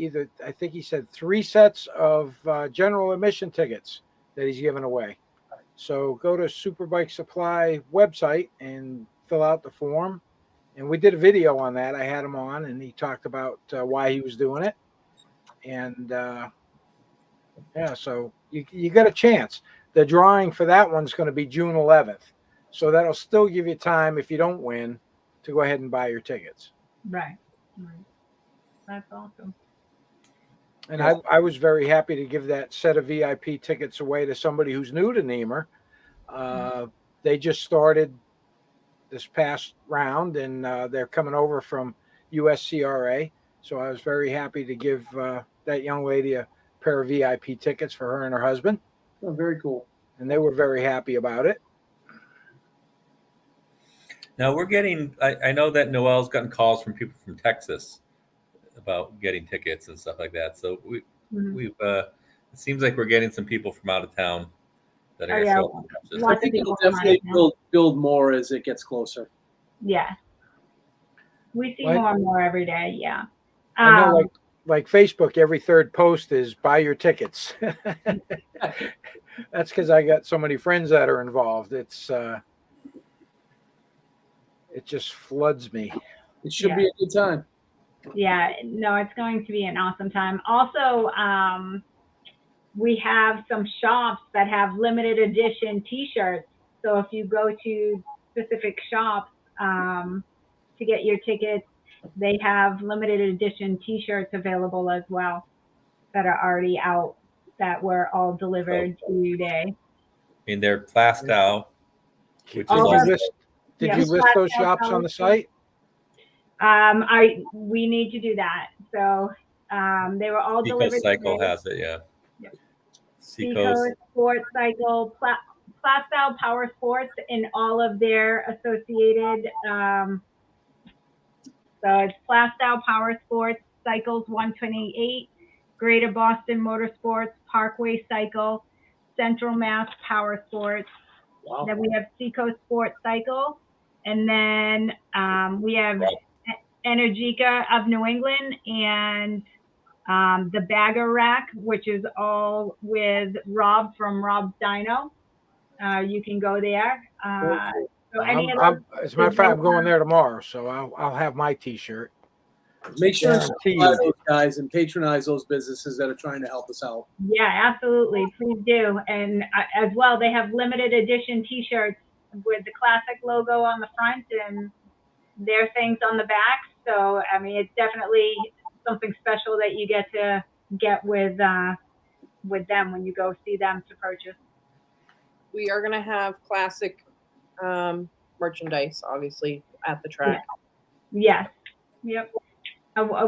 I think he said 3 sets of general admission tickets that he's giving away. So go to Superbike Supply website and fill out the form. And we did a video on that. I had him on, and he talked about why he was doing it. And so you got a chance. The drawing for that one's going to be June 11th. So that'll still give you time, if you don't win, to go ahead and buy your tickets. Right. That's awesome. And I was very happy to give that set of VIP tickets away to somebody who's new to NEMRR. They just started this past round, and they're coming over from USCRA. So I was very happy to give that young lady a pair of VIP tickets for her and her husband. Oh, very cool. And they were very happy about it. Now we're getting, I know that Noel's gotten calls from people from Texas about getting tickets and stuff like that. So we've it seems like we're getting some people from out of town that are going to show up in Texas. I think it'll definitely build more as it gets closer. Yeah. We see more and more every day. Yeah. I know, like Facebook, every third post is buy your tickets. That's because I got so many friends that are involved. It just floods me. It should be a good time. Yeah, no, it's going to be an awesome time. Also, we have some shops that have limited edition T-shirts. So if you go to specific shops to get your tickets, they have limited edition T-shirts available as well that are already out, that were all delivered today. I mean, they're Plastow. Did you list those shops on the site? We need to do that. So they were all delivered. Cycle has it, yeah. Yep. Seacoast Sports Cycle, Plastow Power Sports, and all of their associated. So it's Plastow Power Sports, Cycles 128, Greater Boston Motorsports, Parkway Cycle, Central Mass Power Sports. Wow. Then we have Seacoast Sports Cycle, and then we have Energica of New England, and the Bagger Rack, which is all with Rob from Rob's Dyno. You can go there. So as a matter of fact, I'm going there tomorrow, so I'll have my T-shirt. Make sure to supply those guys and patronize those businesses that are trying to help us out. Yeah, absolutely. Please do. And as well, they have limited edition T-shirts with the classic logo on the front and their things on the back. So, I mean, it's definitely something special that you get to get with them when you go see them to purchase. We are going to have classic merchandise, obviously, at the track. Yes. Yep.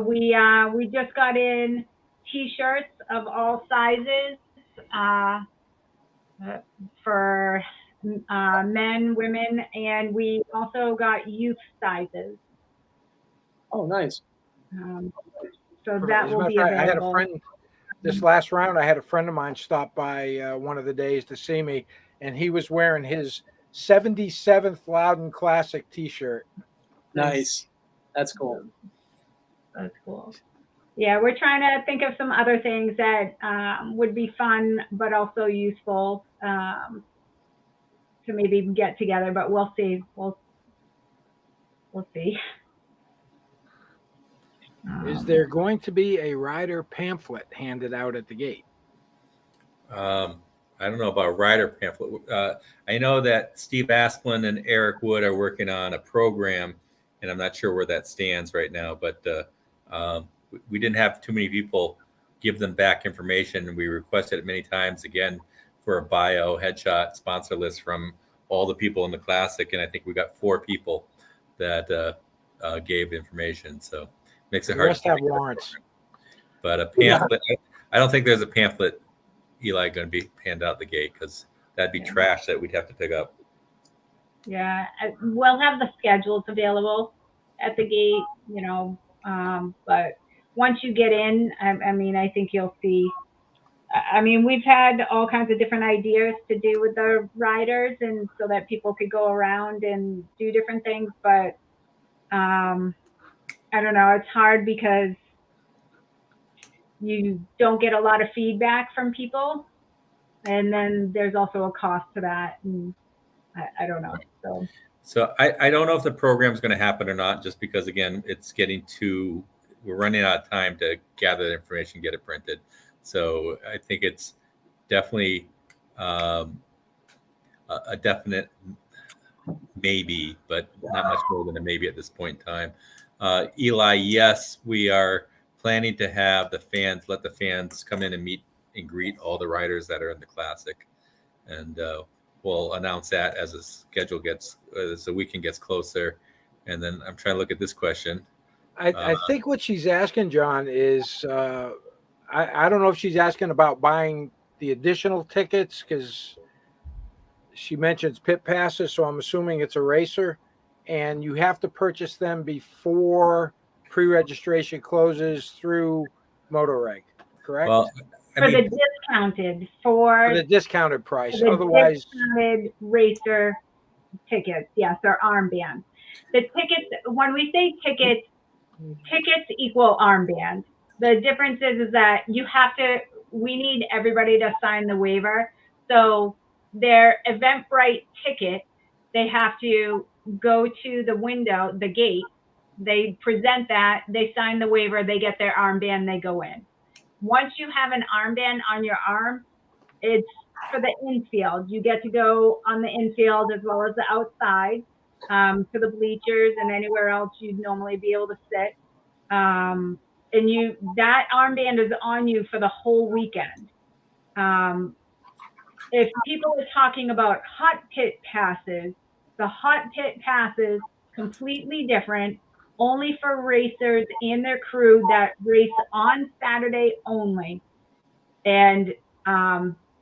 We just got in T-shirts of all sizes for men, women, and we also got youth sizes. Oh, nice. So Perfect. that As a will matter of be fact, I had a available. friend this last round. I had a friend of mine stop by one of the days to see me, and he was wearing his 77th Loudon Classic T-shirt. Nice. That's cool. That's cool. Yeah, we're trying to think of some other things that would be fun, but also useful to maybe get together. But we'll see. We'll see. Is there going to be a rider pamphlet handed out at the gate? I don't know about rider pamphlet. I know that Steve Asplin and Eric Wood are working on a program, and I'm not sure where that stands right now. But we didn't have too many people give them back information, and we requested it many times again for a bio headshot sponsor list from all the people in the classic, and I think we got 4 people that gave information. So makes it The hard. rest have warrants. But a pamphlet, I don't think there's a pamphlet, Eli, going to be handed out the gate, because that'd be trash that we'd have to pick up. Yeah, we'll have the schedules available at the gate, but once you get in, I mean, I think you'll see. I mean, we've had all kinds of different ideas to do with the riders, and so that people could go around and do different things. But I don't know, it's hard because you don't get a lot of feedback from people, and then there's also a cost to that, and I don't know. So I don't know if the program's going to happen or not, just because, again, it's getting we're running out of time to gather the information, get it printed. So I think it's definitely a definite maybe, but not much more than a maybe at this point in time. Eli, yes, we are planning to have let the fans come in and meet and greet all the riders that are in the Classic. And we'll announce that as the weekend gets closer. And then I'm trying to look at this question. I think what she's asking, John, is I don't know if she's asking about buying the additional tickets, because she mentions pit passes, so I'm assuming it's a racer, and you have to purchase them before pre-registration closes through Motorreg, correct? Well, For the discounted, for the discounted price. the Otherwise, discounted racer tickets, yes, they're armband. The tickets, when we say tickets equal armband. The difference is that we need everybody to sign the waiver. So their Eventbrite ticket, they have to go to the window, the gate, they present that, they sign the waiver, they get their armband, they go in. Once you have an armband on your arm, it's for the infield. You get to go on the infield as well as the outside, to the bleachers and anywhere else you'd normally be able to sit. And that armband is on you for the whole weekend. If people are talking about hot pit passes, the hot pit passes completely different, only for racers and their crew that race on Saturday only. And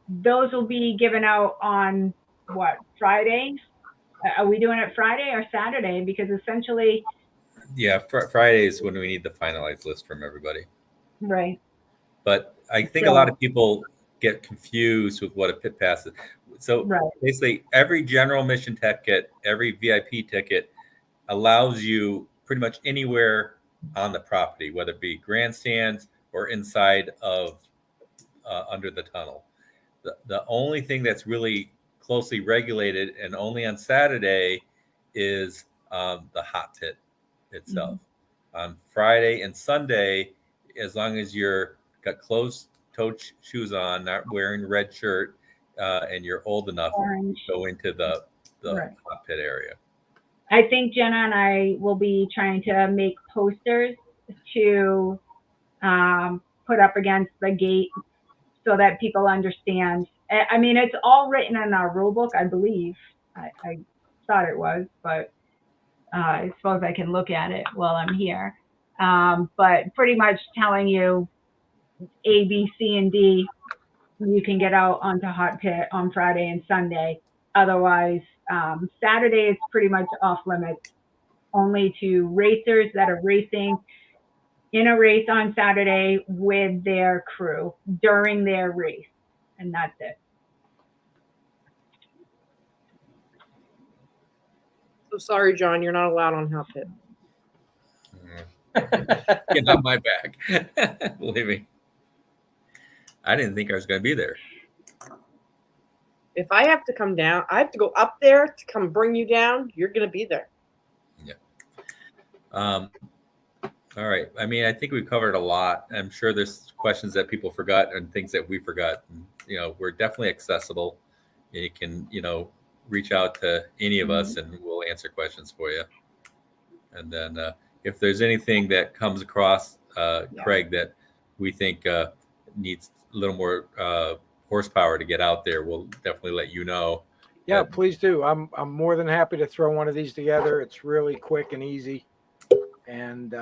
those will be given out on Friday? Are we doing it Friday or Saturday? Because essentially, yeah, Friday is when we need the finalized list from everybody. right. But I think a lot of people get confused with what a pit pass is. So basically, every general admission ticket, every VIP ticket allows you pretty much anywhere on the property, whether it be grandstands or inside of under the tunnel. The only thing that's really closely regulated and only on Saturday is the hot pit itself. On Friday and Sunday, as long as you're got closed-toed shoes on, not wearing red shirt, and you're old enough to go into the hot pit area. I think Jenna and I will be trying to make posters to put up against the gate so that people understand. I mean, it's all written in our rule book, I believe. I thought it was, but I suppose I can look at it while I'm here. But pretty much telling you A, B, C, and D, you can get out onto hot pit on Friday and Sunday. Otherwise, Saturday is pretty much off limits, only to racers that are racing in a race on Saturday with their crew during their race. And that's it. So sorry, John, you're not allowed on Hot Pit. Get on my back. Believe me. I didn't think I was going to be there. If I have to come down, I have to go up there to come bring you down. You're going to be there. All right. I mean, I think we covered a lot. I'm sure there's questions that people forgot and things that we forgot. And, you know, we're definitely accessible. You can, you know, reach out to any of us and we'll answer questions for you. And then if there's anything that comes across, Craig, that we think needs a little more horsepower to get out there, we'll definitely let you know. Yeah, please do. I'm more than happy to throw one of these together. It's really quick and easy. And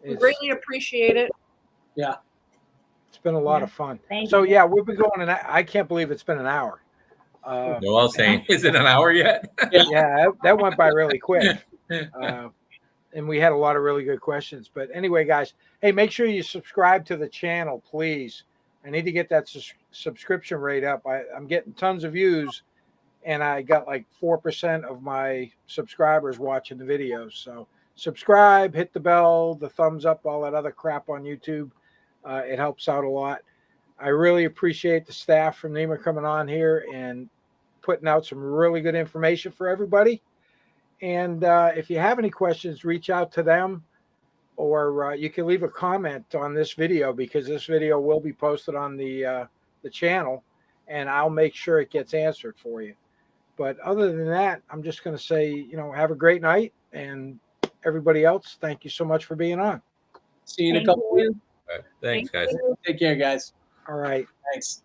We greatly appreciate it. Yeah. It's been a lot of fun. Thank So you. yeah, we've been going, and I can't believe it's been an hour. Noel's saying, is it an hour yet? Yeah, that went by really quick. And we had a lot of really good questions. But anyway, guys, hey, make sure you subscribe to the channel, please. I need to get that subscription rate up. I'm getting tons of views, and I got like 4% of my subscribers watching the videos. So subscribe, hit the bell, the thumbs up, all that other crap on YouTube. It helps out a lot. I really appreciate the staff from NEMRR coming on here and putting out some really good information for everybody. And if you have any questions, reach out to them, or you can leave a comment on this video, because this video will be posted on the channel, and I'll make sure it gets answered for you. But other than that, I'm just going to say, you know, have a great night, and everybody else, thank you so much for being on. See you in a Thank couple you. weeks. All right. Thanks, guys. Take care, guys. All right. Thanks.